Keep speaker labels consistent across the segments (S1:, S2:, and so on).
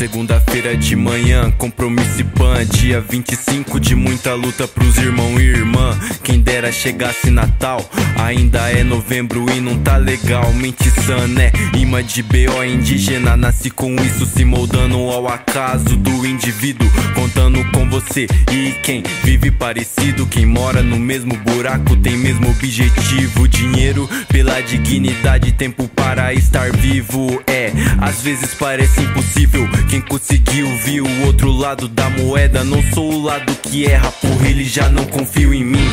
S1: Segunda-feira de manhã, compromisso e pan. Dia 25 de muita luta pros irmão e irmã. Quem dera chegasse Natal, ainda é novembro e não tá legal. Mente sã, né? Imã de BO indígena, nasci com isso, se moldando ao acaso do indivíduo. Contando com você e quem vive parecido. Quem mora no mesmo buraco tem mesmo objetivo. Dinheiro pela dignidade, tempo para estar vivo. Às vezes parece impossível. Quem conseguiu viu o outro lado da moeda. Não sou o lado que erra, porra, ele já não confio em mim.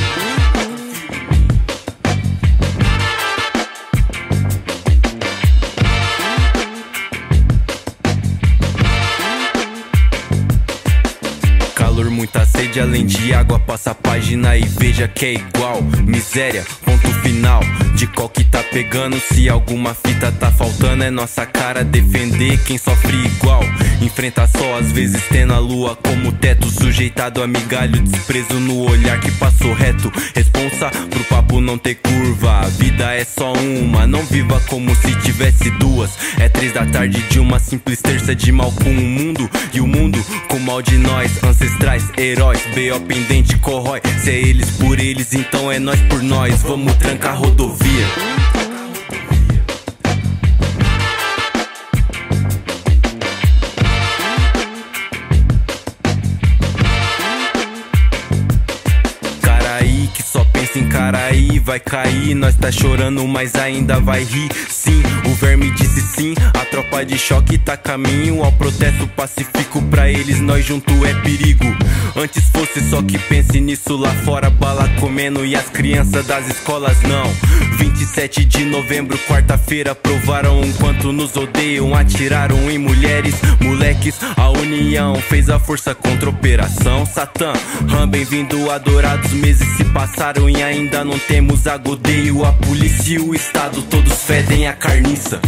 S1: Calor, muita sede, além de água, passa a página e veja que é igual. Miséria, ponto final de qual que tá pegando. Se alguma fita tá faltando, é nossa cara defender quem sofre igual. Enfrenta só, às vezes tendo a lua como teto. Sujeitado a migalho, desprezo no olhar que passou reto. Responsa pro papo não ter curva. A vida é só uma, não viva como se tivesse duas. É 3 da tarde de uma simples terça de mal com o mundo. E o mundo com mal de nós, ancestrais, heróis. B.O. pendente corrói, se é eles por eles, então é nós por nós. Vamos trancar a rodovia. Caraí, que só pensa em Caraí, vai cair. Nós tá chorando, mas ainda vai rir. Sim, o verme disse sim. A tropa de choque tá caminho ao protesto pacífico. Pra eles nós junto é perigo. Antes fosse só que pense nisso lá fora, bala comendo e as crianças das escolas não. 27 de novembro, quarta-feira, provaram o quanto nos odeiam. Atiraram em mulheres, moleques, a união fez a força contra a operação Satã. Bem-vindo, adorados, meses se passaram e ainda não temos agodeio. A polícia e o estado todos fedem a carniça.